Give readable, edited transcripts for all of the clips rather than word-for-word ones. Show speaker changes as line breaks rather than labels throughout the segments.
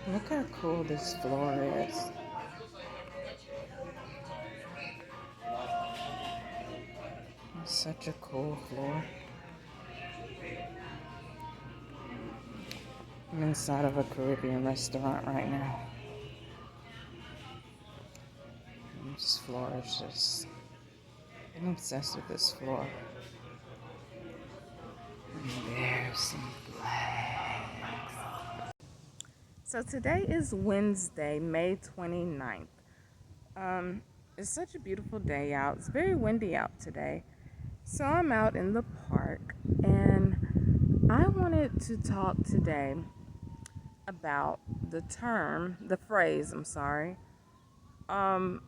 Look how cool this floor is. It's such a cool floor. I'm inside of a Caribbean restaurant right now. And this floor is just. I'm obsessed with this floor. And there's some flags. So today is Wednesday, May 29th. It's such a beautiful day out. It's very windy out today. So I'm out in the park and I wanted to talk today about the phrase, um,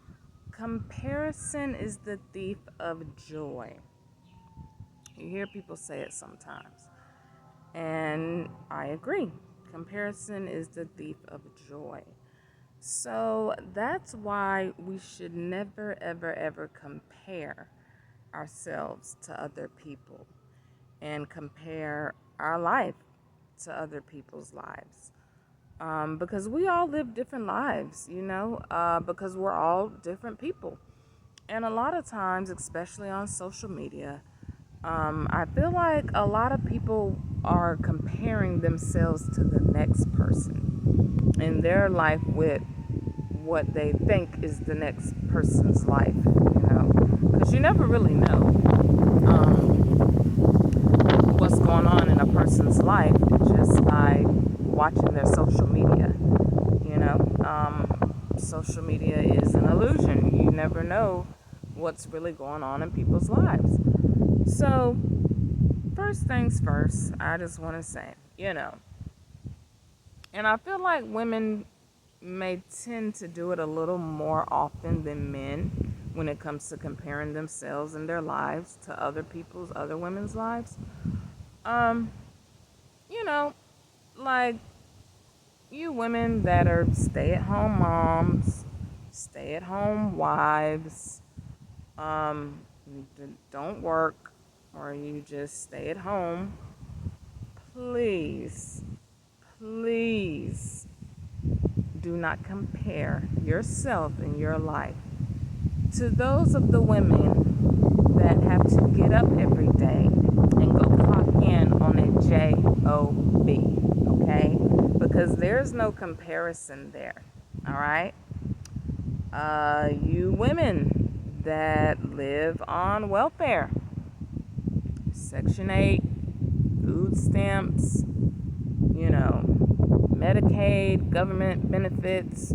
comparison is the thief of joy. You hear people say it sometimes, and I agree. Comparison is the thief of joy. So that's why we should never, ever, ever compare ourselves to other people and compare our life to other people's lives. Because we all live different lives, because we're all different people. And a lot of times, especially on social media, I feel like a lot of people are comparing themselves to the next person in their life with what they think is the next person's life, because you never really know what's going on in a person's life just by watching their social media. Social media is an illusion. You never know what's really going on in people's lives. So, first things first, I just want to say, and I feel like women may tend to do it a little more often than men when it comes to comparing themselves and their lives to other women's lives. Um, you know, like you women that are stay-at-home moms, stay-at-home wives, um, don't work, or you just stay at home, please, please do not compare yourself and your life to those of the women that have to get up every day and go clock in on a job, okay? Because there's no comparison there, all right? You women that live on welfare, Section 8, food stamps, Medicaid, government benefits,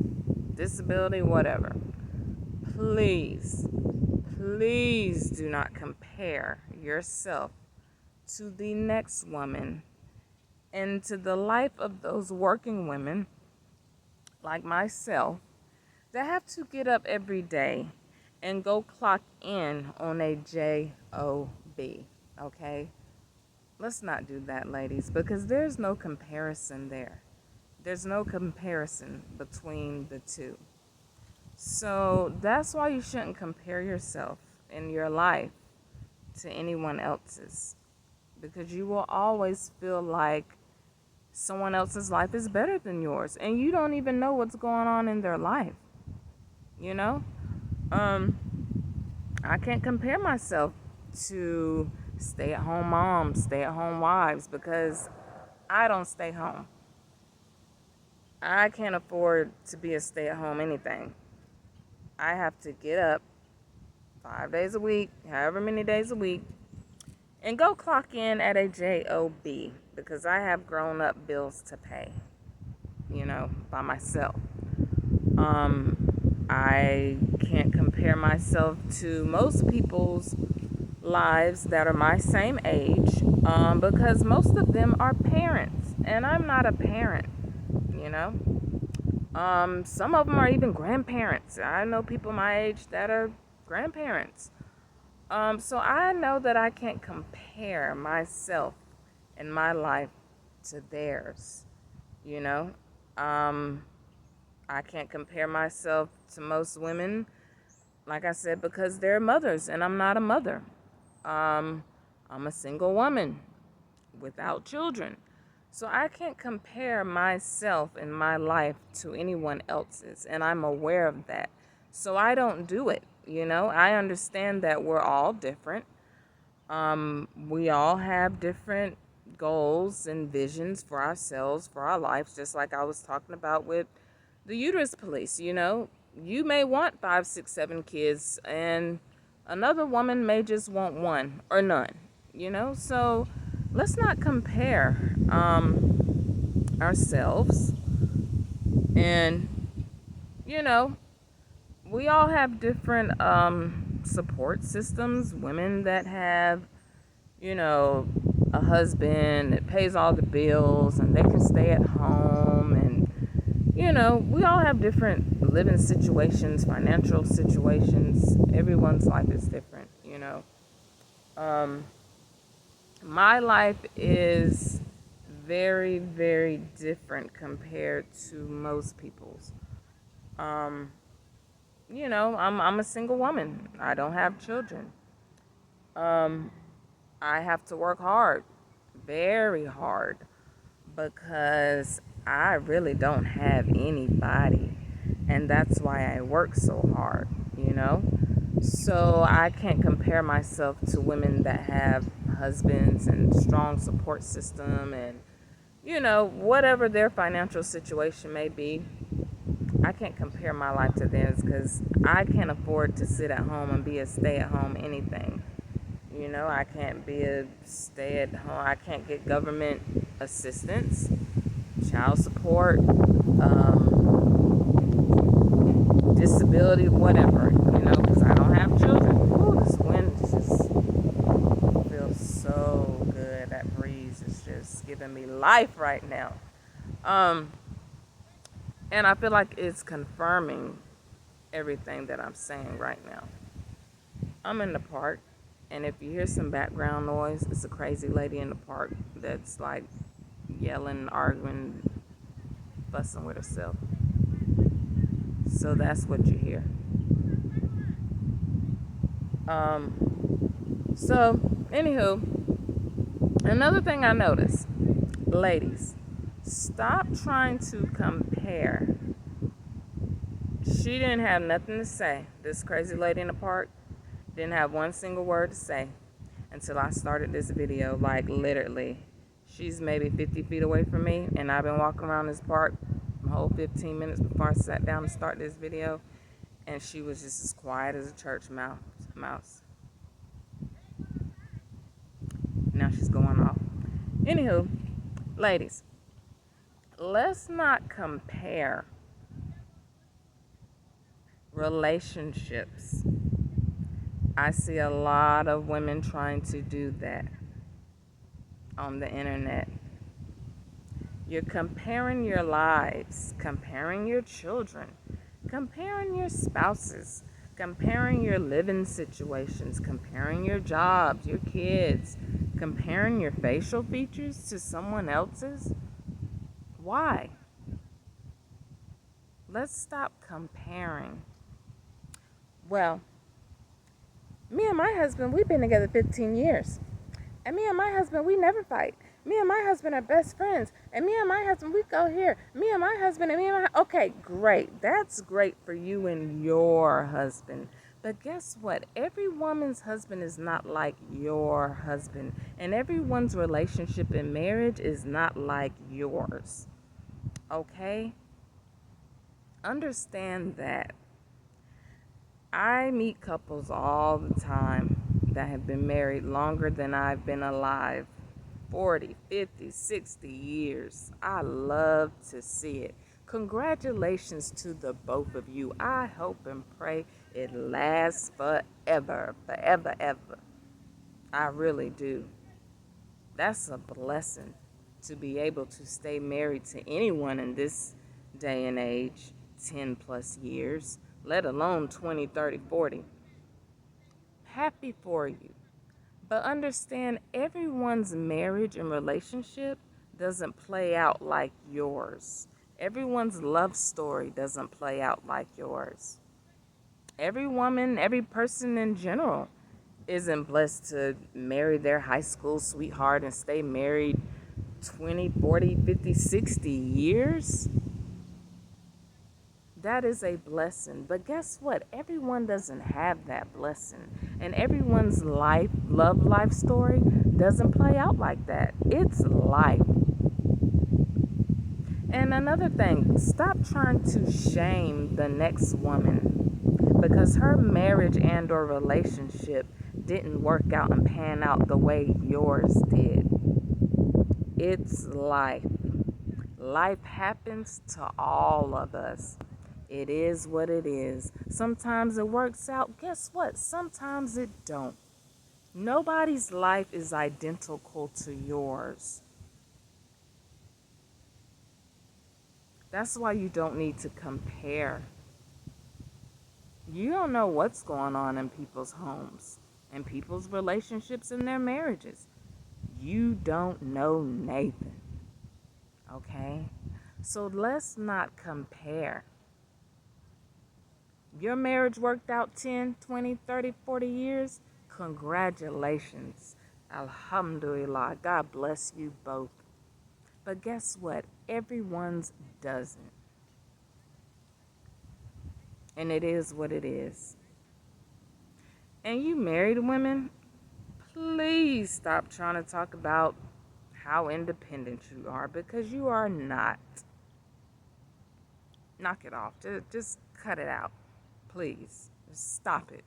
disability, whatever. Please, please do not compare yourself to the next woman and to the life of those working women like myself that have to get up every day and go clock in on a job, okay? Let's not do that, ladies, because there's no comparison there. There's no comparison between the two. So that's why you shouldn't compare yourself in your life to anyone else's, because you will always feel like someone else's life is better than yours and you don't even know what's going on in their life. You know? I can't compare myself to stay-at-home moms, stay-at-home wives, because I don't stay home. I can't afford to be a stay-at-home anything. I have to get up 5 days a week, however many days a week, and go clock in at a job because I have grown-up bills to pay, by myself. I can't compare myself to most people's lives that are my same age, because most of them are parents, and I'm not a parent, you know. Some of them are even grandparents. I know people my age that are grandparents. So I know that I can't compare myself and my life to theirs, you know. Um, I can't compare myself to most women, like I said, because they're mothers and I'm not a mother. I'm a single woman without children. So I can't compare myself and my life to anyone else's, and I'm aware of that. So I don't do it. I understand that we're all different. We all have different goals and visions for ourselves, for our lives, just like I was talking about with the uterus police. You may want 5, 6, 7 kids, and another woman may just want one or none. So let's not compare ourselves. And you know, we all have different support systems. Women that have, you know, a husband that pays all the bills and they can stay at home, and we all have different living situations, financial situations. Everyone's life is different. um my life is very, very different compared to most people's. um I'm a single woman. I don't have children. um I have to work hard, very hard, because I really don't have anybody. And that's why I work so hard. So I can't compare myself to women that have husbands and strong support system, and whatever their financial situation may be. I can't compare my life to theirs because I can't afford to sit at home and be a stay-at-home anything. I can't be a stay-at-home. I can't get government assistance, child support, disability, whatever. Because I don't have children. Ooh, this wind just feels so good. That breeze is just giving me life right now. Um, and I feel like it's confirming everything that I'm saying right now. I'm in the park, and if you hear some background noise, it's a crazy lady in the park that's like yelling, arguing, fussing with herself. So that's what you hear. So, anywho, another thing I noticed, ladies, stop trying to compare. She didn't have nothing to say. This crazy lady in the park didn't have one single word to say until I started this video. Like, literally, she's maybe 50 feet away from me, and I've been walking around this park the whole 15 minutes before I sat down to start this video, and she was just as quiet as a church mouse. Now she's going off. Anywho, ladies, let's not compare relationships. I see a lot of women trying to do that on the internet. You're comparing your lives, comparing your children, comparing your spouses, comparing your living situations, comparing your jobs, your kids, comparing your facial features to someone else's. Why? Let's stop comparing. Well, me and my husband, we've been together 15 years. And me and my husband, we never fight. Me and my husband are best friends. And me and my husband, we go here. Me and my husband, and me and my... Okay, great. That's great for you and your husband. But guess what? Every woman's husband is not like your husband. And everyone's relationship in marriage is not like yours. Okay? Understand that. I meet couples all the time that have been married longer than I've been alive. 40, 50, 60 years. I love to see it. Congratulations to the both of you. I hope and pray it lasts forever, forever, ever. I really do. That's a blessing to be able to stay married to anyone in this day and age, 10 plus years, let alone 20, 30, 40. Happy for you. But understand, everyone's marriage and relationship doesn't play out like yours. Everyone's love story doesn't play out like yours. Every woman, every person in general isn't blessed to marry their high school sweetheart and stay married 20, 40, 50, 60 years. That is a blessing. But guess what? Everyone doesn't have that blessing. And everyone's love life story doesn't play out like that. It's life. And another thing, stop trying to shame the next woman because her marriage and or relationship didn't work out and pan out the way yours did. It's life. Life happens to all of us. It is what it is. Sometimes it works out. Guess what? Sometimes it don't. Nobody's life is identical to yours. That's why you don't need to compare. You don't know what's going on in people's homes and people's relationships and their marriages. You don't know Nathan. Okay? So let's not compare. Your marriage worked out 10, 20, 30, 40 years. Congratulations. Alhamdulillah. God bless you both. But guess what? Everyone's doesn't. And it is what it is. And you married women, please stop trying to talk about how independent you are because you are not. Knock it off. Just cut it out. Please. Just stop it.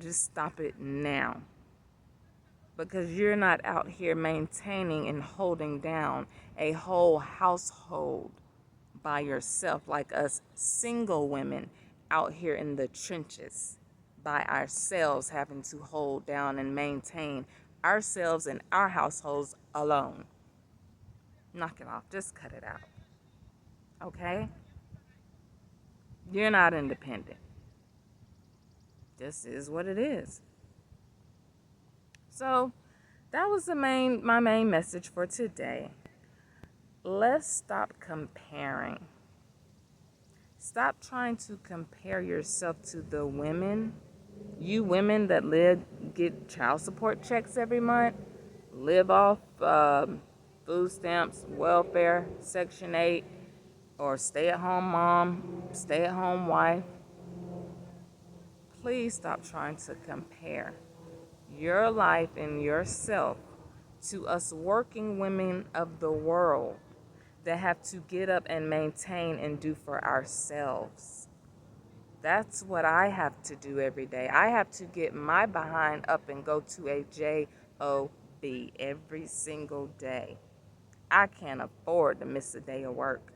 Just stop it now. Because you're not out here maintaining and holding down a whole household by yourself like us single women out here in the trenches by ourselves having to hold down and maintain ourselves and our households alone. Knock it off. Just cut it out. Okay? You're not independent. This is what it is. So that was my main message for today. Let's stop comparing. Stop trying to compare yourself to the women. You women that get child support checks every month, live off food stamps, welfare, Section 8, or stay-at-home mom, stay-at-home wife. Please stop trying to compare your life and yourself to us working women of the world that have to get up and maintain and do for ourselves. That's what I have to do every day. I have to get my behind up and go to a job every single day. I can't afford to miss a day of work.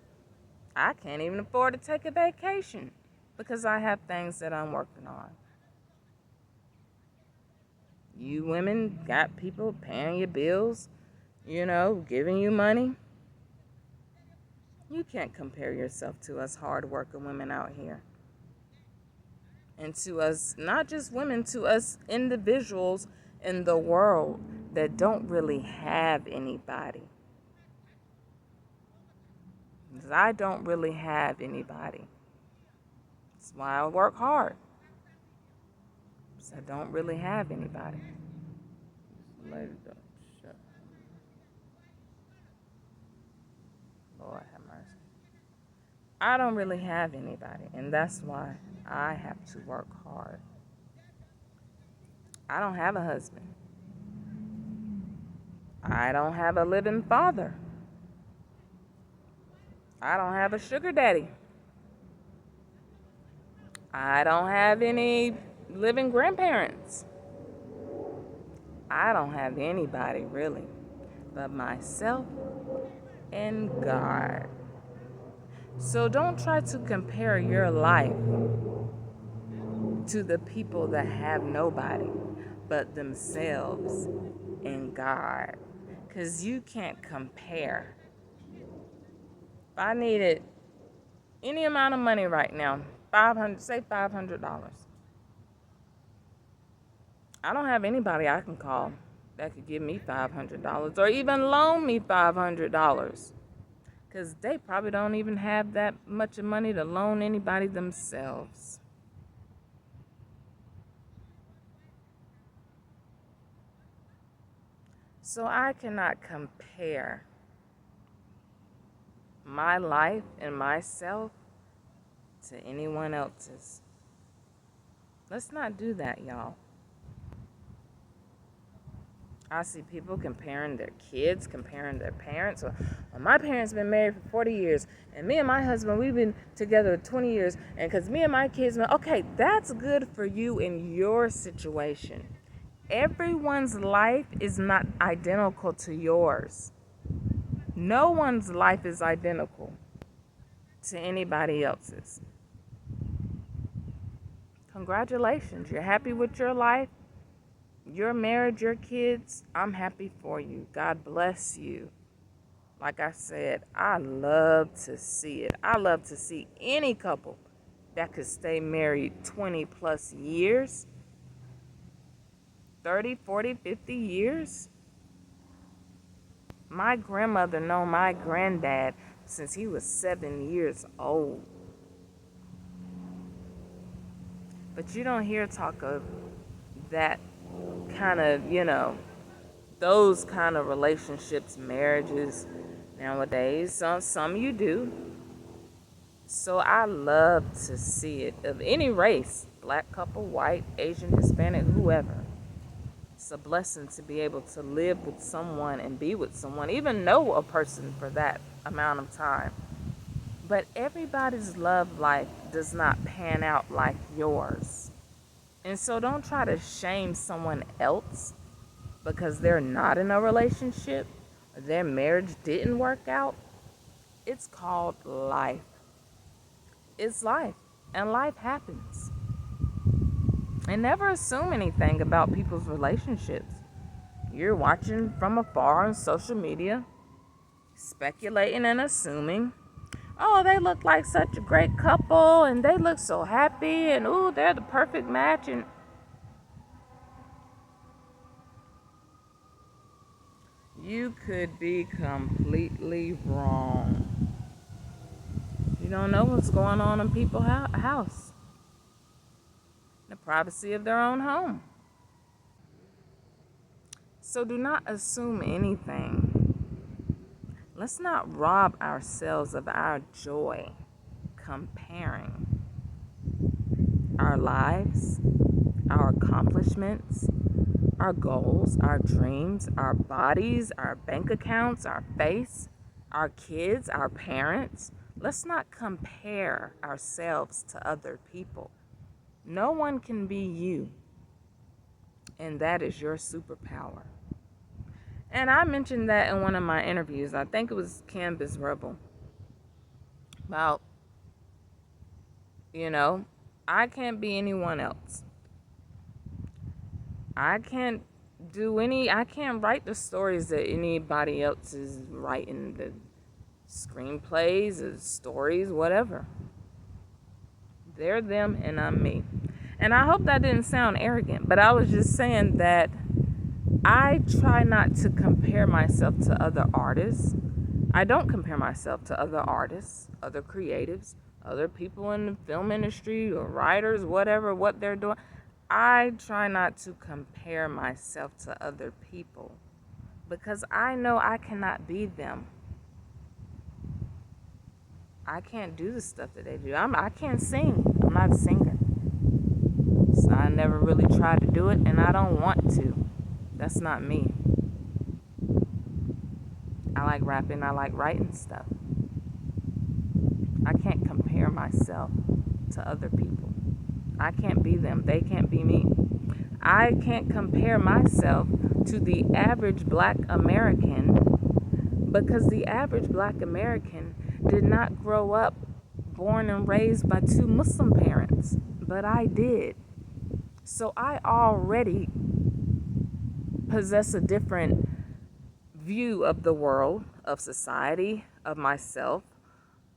I can't even afford to take a vacation because I have things that I'm working on. You women got people paying your bills, giving you money. You can't compare yourself to us hard-working women out here. And to us, not just women, to us individuals in the world that don't really have anybody. Because I don't really have anybody. That's why I work hard. Because I don't really have anybody. Lord have mercy. I don't really have anybody, and that's why I have to work hard. I don't have a husband. I don't have a living father. I don't have a sugar daddy. I don't have any living grandparents. I don't have anybody really but myself and God. So don't try to compare your life to the people that have nobody but themselves and God. Because you can't compare. If I needed any amount of money right now, $500. I don't have anybody I can call that could give me $500 or even loan me $500. Because they probably don't even have that much of money to loan anybody themselves. So I cannot compare my life and myself to anyone else's. Let's not do that, y'all. I see people comparing their kids, comparing their parents. Well, my parents been married for 40 years, and me and my husband, we've been together 20 years, and because me and my kids, okay, that's good for you in your situation. Everyone's life is not identical to yours. No one's life is identical to anybody else's. Congratulations, you're happy with your life, your marriage, your kids. I'm happy for you. God bless you. Like I said, I love to see it. I love to see any couple that could stay married 20 plus years, 30, 40, 50 years. My grandmother known my granddad since he was 7 years old. But you don't hear talk of that kind of, those kind of relationships, marriages nowadays. Some you do. So I love to see it of any race, black couple, white, Asian, Hispanic, whoever. It's a blessing to be able to live with someone and be with someone, even know a person for that amount of time. But everybody's love life does not pan out like yours. And so don't try to shame someone else because they're not in a relationship or their marriage didn't work out. It's called life. It's life, and life happens. And never assume anything about people's relationships. You're watching from afar on social media, speculating and assuming, oh, they look like such a great couple, and they look so happy, and ooh, they're the perfect match, and you could be completely wrong. You don't know what's going on in people's house, the privacy of their own home. So do not assume anything. Let's not rob ourselves of our joy comparing our lives, our accomplishments, our goals, our dreams, our bodies, our bank accounts, our face, our kids, our parents. Let's not compare ourselves to other people. No one can be you, and that is your superpower. And I mentioned that in one of my interviews. I think it was Canvas Rebel. About, I can't be anyone else. I can't write the stories that anybody else is writing, the screenplays, the stories, whatever. They're them and I'm me. And I hope that didn't sound arrogant, but I was just saying that I try not to compare myself to other artists. I don't compare myself to other artists, other creatives, other people in the film industry or writers, whatever, what they're doing. I try not to compare myself to other people because I know I cannot be them. I can't do the stuff that they do. I can't sing. I'm not a singer. So I never really tried to do it, and I don't want to. That's not me. I like rapping. I like writing stuff. I can't compare myself to other people. I can't be them. They can't be me. I can't compare myself to the average black American because the average black American did not grow up born and raised by two Muslim parents, but I did. So I already possess a different view of the world, of society, of myself.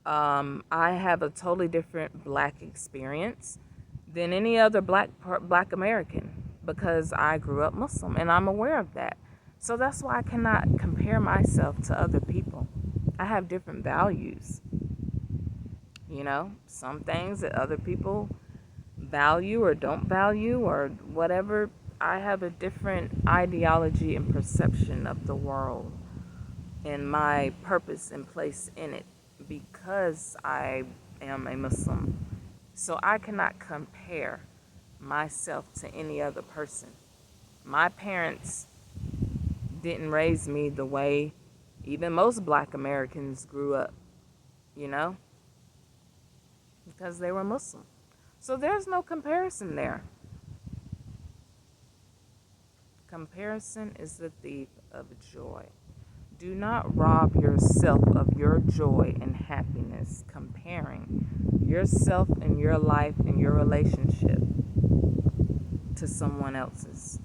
I have a totally different black experience than any other black American because I grew up Muslim and I'm aware of that. So that's why I cannot compare myself to other people. I have different values. Some things that other people value or don't value or whatever, I have a different ideology and perception of the world and my purpose and place in it because I am a Muslim. So I cannot compare myself to any other person. My parents didn't raise me the way even most black Americans grew up, you know, because they were Muslim. So there's no comparison there. Comparison is the thief of joy. Do not rob yourself of your joy and happiness comparing yourself and your life and your relationship to someone else's.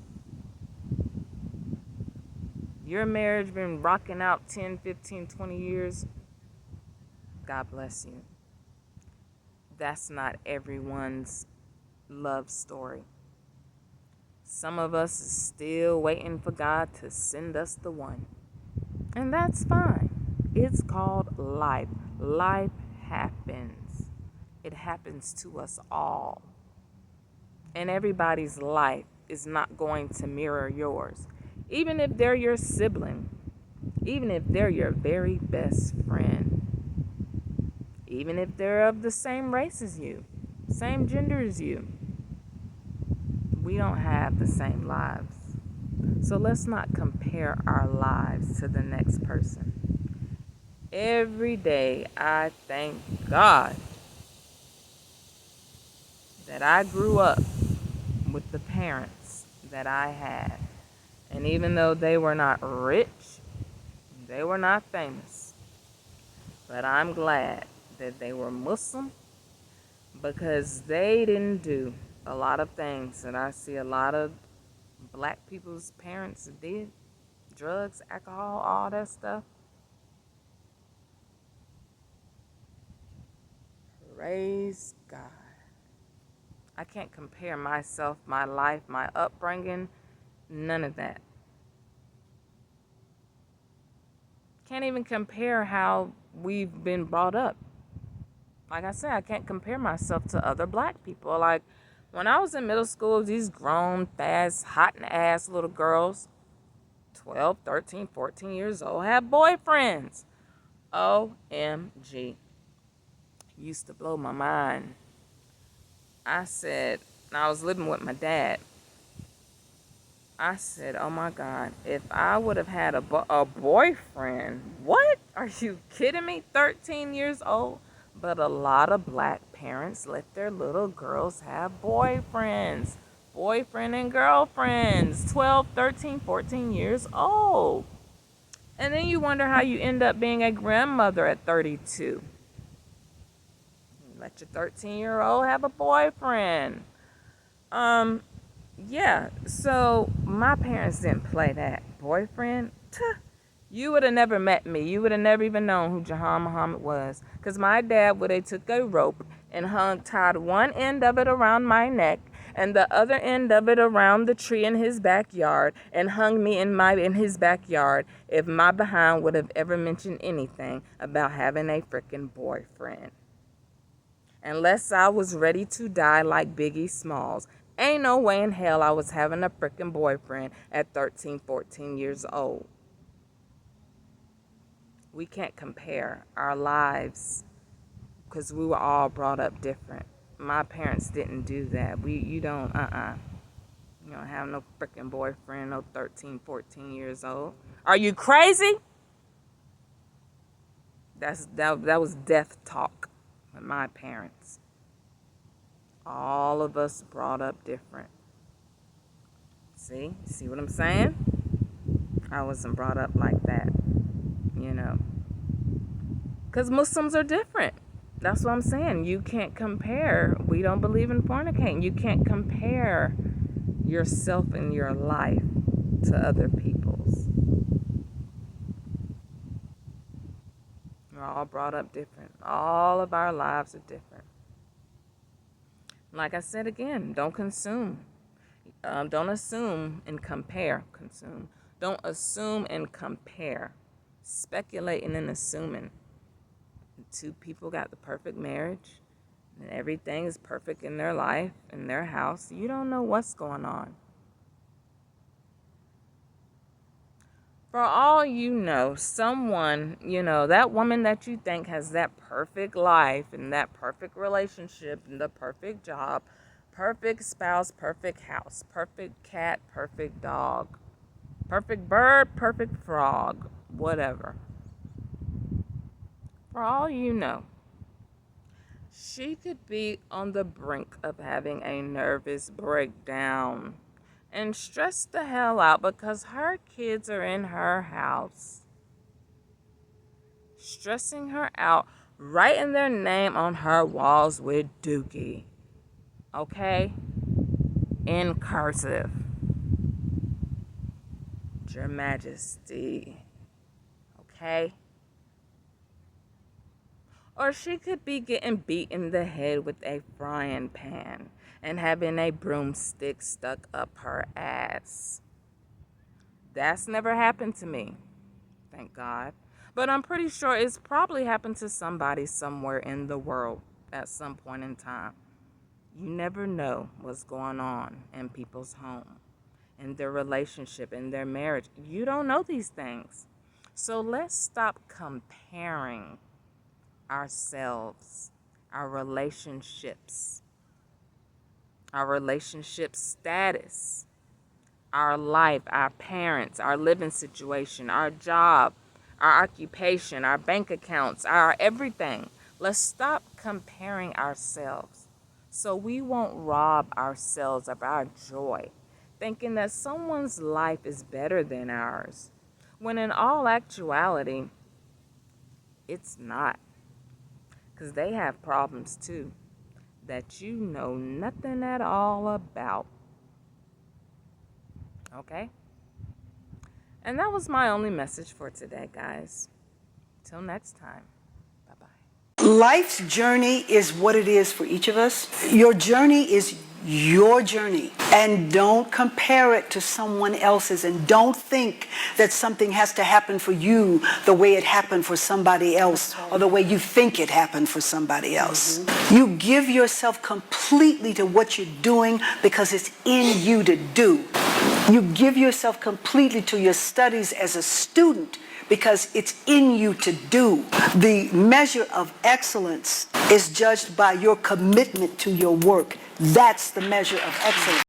Your marriage been rocking out 10, 15, 20 years. God bless you. That's not everyone's love story. Some of us is still waiting for God to send us the one. And that's fine. It's called life. Life happens. It happens to us all. And everybody's life is not going to mirror yours. Even if they're your sibling, even if they're your very best friend, even if they're of the same race as you, same gender as you, we don't have the same lives. So let's not compare our lives to the next person. Every day I thank God that I grew up with the parents that I had. And even though they were not rich, they were not famous, but I'm glad that they were Muslim because they didn't do a lot of things that I see a lot of black people's parents did. Drugs, alcohol, all that stuff. Praise God. I can't compare myself, my life, my upbringing, none of that. Can't even compare how we've been brought up. Like I said, I can't compare myself to other black people. Like, when I was in middle school, these grown, fast, hot and ass little girls, 12, 13, 14 years old, had boyfriends. OMG. Used to blow my mind. I said, and I was living with my dad. I said, oh my God, if I would have had a boyfriend, what? Are you kidding me? 13 years old? But a lot of black parents let their little girls have boyfriends, boyfriend and girlfriends, 12, 13, 14 years old. And then you wonder how you end up being a grandmother at 32. Let your 13-year-old have a boyfriend. Yeah, so my parents didn't play that. Boyfriend? Tuh. You would have never met me. You would have never even known who Jehan Muhammad was. Because my dad would have took a rope and tied one end of it around my neck and the other end of it around the tree in his backyard and hung me in his backyard if my behind would have ever mentioned anything about having a freaking boyfriend. Unless I was ready to die like Biggie Smalls. Ain't no way in hell I was having a freaking boyfriend at 13, 14 years old. We can't compare our lives because we were all brought up different. My parents didn't do that. You don't have no freaking boyfriend, no 13, 14 years old. Are you crazy? That was death talk with my parents. All of us brought up different. See what I'm saying? I wasn't brought up like that, you know. Because Muslims are different. That's what I'm saying. You can't compare. We don't believe in fornicating. You can't compare yourself and your life to other people's. We're all brought up different. All of our lives are different. Like I said again, don't consume. Don't assume and compare. Consume. Don't assume and compare. Speculating and assuming. Two people got the perfect marriage and everything is perfect in their life, in their house. You don't know what's going on. For all you know, someone, that woman that you think has that perfect life and that perfect relationship and the perfect job, perfect spouse, perfect house, perfect cat, perfect dog, perfect bird, perfect frog, whatever. For all you know, she could be on the brink of having a nervous breakdown and stressed the hell out because her kids are in her house, stressing her out, writing their name on her walls with Dookie, okay? In cursive. Your Majesty, okay? Or she could be getting beat in the head with a frying pan and having a broomstick stuck up her ass. That's never happened to me, thank God. But I'm pretty sure it's probably happened to somebody somewhere in the world at some point in time. You never know what's going on in people's home, in their relationship, in their marriage. You don't know these things. So let's stop comparing ourselves, our relationships, our relationship status, our life, our parents, our living situation, our job, our occupation, our bank accounts, our everything. Let's stop comparing ourselves so we won't rob ourselves of our joy, thinking that someone's life is better than ours, when in all actuality, it's not. Because they have problems too that you know nothing at all about. Okay? And that was my only message for today, guys. Till next time. Bye-bye.
Life's journey is what it is for each of us. Your journey is your journey. And don't compare it to someone else's. And don't think that something has to happen for you the way it happened for somebody else or the way you think it happened for somebody else. You give yourself completely to what you're doing because it's in you to do. You give yourself completely to your studies as a student because it's in you to do. The measure of excellence is judged by your commitment to your work. That's the measure of excellence.